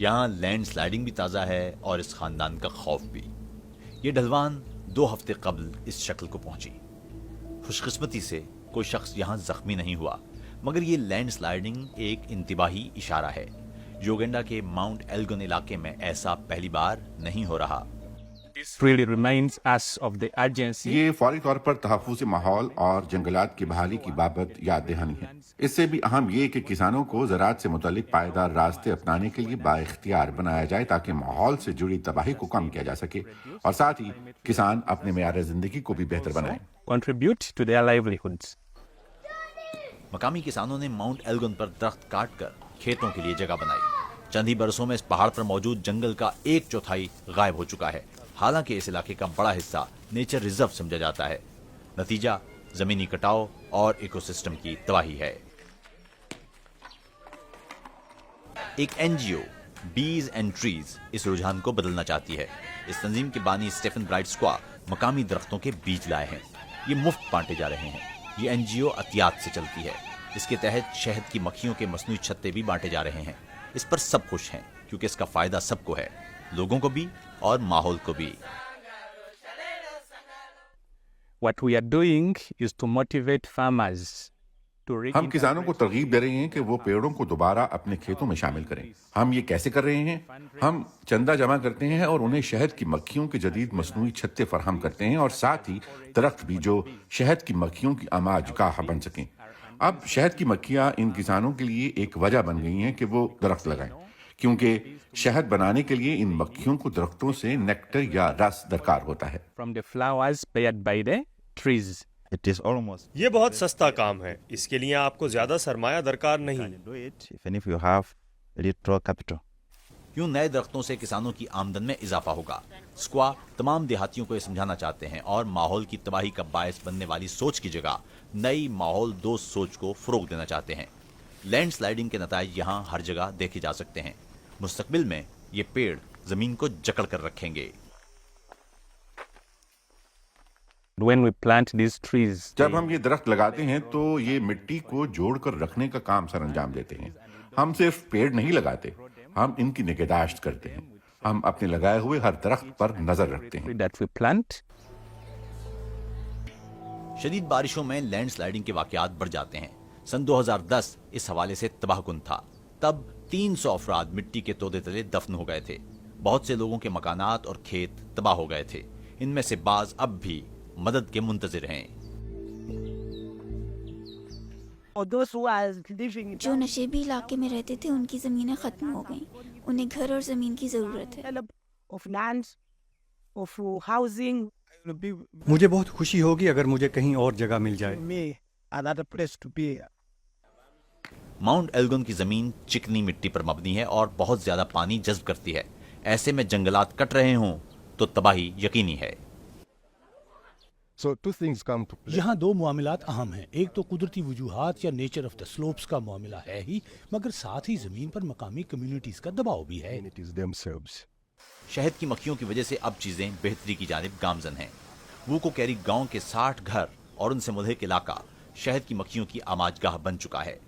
यहाँ land sliding भी ताज़ा है और इस खानदान का खौफ भी। ये ढलवान 2 हफ्ते कबल इस शक्ल को पहुंची। खुशकिस्मती से कोई शख्स यहाँ जख्मी नहीं हुआ, मगर ये लैंड स्लाइडिंग एक इंतबाही इशारा है। योगेंडा के माउंट एल्गन इलाके में ऐसा पहली बार नहीं हो रहा। really reminds us of the urgency. ये फौरी तौर पर तहफ़्फ़ुज़ माहौल और जंगलात की बहाली की बाबत याद दहानी है। इससे भी अहम ये कि किसानों को ज़राअत से मुतल्लिक पायदार रास्ते अपनाने के लिए बाइख्तियार बनाया जाए ताकि माहौल से जुड़ी तबाही को कम किया जा सके और साथ ही किसान अपने मेयार ज़िंदगी को भी बेहतर बनाएं। Contribute to their livelihoods. मकामी किसानों ने माउंट एल्गन पर दरख्त काट कर खेतों के लिए जगह बनाई। चंद ही बरसों में इस पहाड़ पर मौजूद जंगल का 1/4 गायब हो चुका है। हालांकि इस इलाके का बड़ा हिस्सा नेचर रिजर्व समझा जाता है। नतीजा जमीनी कटाव और इकोसिस्टम की तबाही है। एक एनजीओ बीज एंड ट्रीज इस रुझान को बदलना चाहती है। इस तंजीम के बानी स्टीफन ब्राइट स्क्वा मकामी दरख्तों के बीज लाए हैं। ये मुफ्त बांटे जा रहे हैं। ये एनजीओ अतियात से चलती है। इसके तहत शहद की मक्खियों के मसनूई छत्ते भी बांटे जा रहे हैं। इस पर सब खुश हैं क्योंकि इसका फायदा सबको है, लोगों को भी और माहौल को भी। What we are doing is to motivate farmers to हम किसानों को तरगीब दे रहे हैं कि वो पेड़ों को दोबारा अपने खेतों में शामिल करें। हम ये कैसे कर रहे हैं? हम चंदा जमा करते हैं और उन्हें शहद की मक्खियों के जदीद मसनूई छत्ते फराहम करते हैं और साथ ही दरख्त भी जो शहद की मक्खियों की आमाज गाह बन सकें। अब शहद की मक्खियां इन किसानों के लिए एक वजह बन गई हैं कि वो दरख्त लगाएं, क्योंकि शहद बनाने के लिए इन मक्खियों को दरख्तों से नेक्टर या रस दरकार होता है। from the flowers bared by the trees. It is almost ये बहुत सस्ता काम है। इसके लिए आपको ज्यादा सरमाया दरकार नहीं। do it even if you have little capital. यूं नए दरख्तों से किसानों की आमदन में इजाफा होगा। स्क्वा तमाम देहातियों को ये समझाना चाहते हैं और माहौल की तबाही का बायस बनने वाली सोच की जगह नई माहौल दोस्त सोच को फरोग देना चाहते हैं। लैंड स्लाइडिंग के नताइज यहाँ हर जगह देखे जा सकते हैं। मुस्तकबिल में ये पेड़ जमीन को जकड़ कर रखेंगे। When we plant these trees, जब हम ये दरख्त लगाते हैं तो ये मिट्टी को जोड़कर रखने का काम सर अंजाम देते हैं। हम सिर्फ पेड़ नहीं लगाते, हम इनकी निगहदाश्त करते हैं। हम अपने लगाए हुए हर दरख्त पर नजर रखते हैं। that we plant, शदीद बारिशों में लैंड स्लाइडिंग के वाकयात बढ़ जाते हैं। सन 2010 इस हवाले से तबाहकुन था। तब 300 अफराद मिट्टी के तोदे तले दफन हो गए थे। बहुत से लोगों के मकानात और खेत तबाह हो गए थे। इनमें से बाज अब भी मदद के मुंतजिर हैं। जो नशेबी इलाके में रहते थे उनकी जमीनें खत्म हो गईं। उन्हें घर और जमीन की जरूरत है। मुझे बहुत खुशी होगी अगर मुझे कहीं और जगह मिल जाए। माउंट एल्गन की जमीन चिकनी मिट्टी पर मबनी है और बहुत ज्यादा पानी जज्ब करती है। ऐसे में जंगलात कट रहे हों तो तबाही यकीनी है। यहाँ 2 मामलात अहम हैं। एक तो कुदरती वजूहात या नेचर ऑफ द स्लोप्स का मामला है ही, मगर साथ ही जमीन पर मकामी कम्युनिटीज का दबाव भी है। शहद की मक्खियों की वजह से अब चीजें बेहतरी की जानिब गामजन हैं। वूको कैरी गांव के 60 घर और उनसे मुल्हिक इलाका शहद की मक्खियों की आमाजगाह बन चुका है।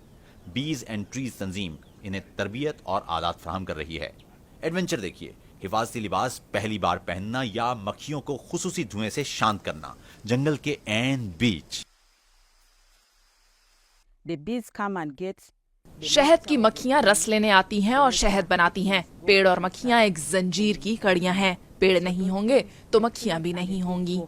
बीज एंड ट्रीज तंजीम इन्हें तरबियत और आलात फराहम कर रही है। एडवेंचर देखिए, हिफाजती लिबास पहली बार पहनना या मक्खियों को खुसूसी धुएं से शांत करना जंगल के ऐन बीच। शहद की मक्खियां रस लेने आती हैं और शहद बनाती हैं। पेड़ और मक्खियां एक जंजीर की कड़ियां हैं। पेड़ नहीं होंगे तो मक्खियां भी नहीं होंगी।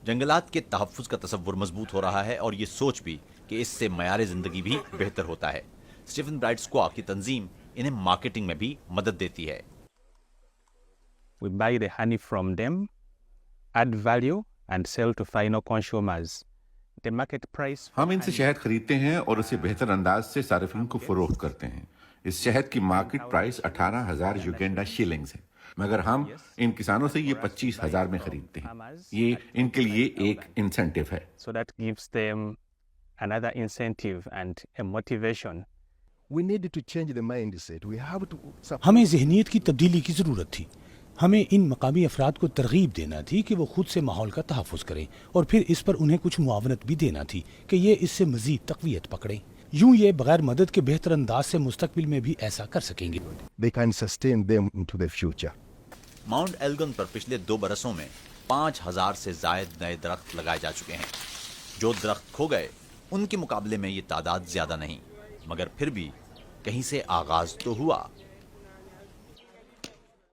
जंगलात के तहफ्फुज का तसव्वुर मजबूत हो रहा है और ये सोच भी कि इससे मयार जिंदगी भी बेहतर होता है। स्टीफन ब्राइट स्क्वा की तंजीम इन्हें मार्केटिंग में भी मदद देती है। we buy the honey from them, add value and sell to final consumers. The market price हम इनसे शहद खरीदते हैं और उसे बेहतर अंदाज से सार्फिन को फरोख्त करते हैं। इस शहद की मार्केट प्राइस 18,000 युगेंडा शिलिंग्स है, मगर हम इन किसानों से ये 25,000 में खरीदते हैं। ये इनके लिए एक इंसेंटिव है। so that gives them another incentive and a motivation. हमें जहनीत की तब्दीली की जरूरत थी। हमें इन मकामी अफराद को तरगीब देना थी कि वो खुद से माहौल का तहफ़्फ़ुज़ करें और फिर इस पर उन्हें कुछ मुआवनत भी देना थी कि ये इससे मज़ीद तक़वियत पकड़ें। यूं ये बगैर मदद के बेहतर अंदाज से मुस्तकबिल में भी ऐसा कर सकेंगे। They can sustain them into the future. Mount Elgon पर पिछले 2 बरसों में 5000 से जायद नए दरख्त लगाए जा चुके हैं। जो दरख्त खो गए उनके मुकाबले में ये तादाद ज्यादा नहीं, मगर फिर भी कहीं से आगाज तो हुआ।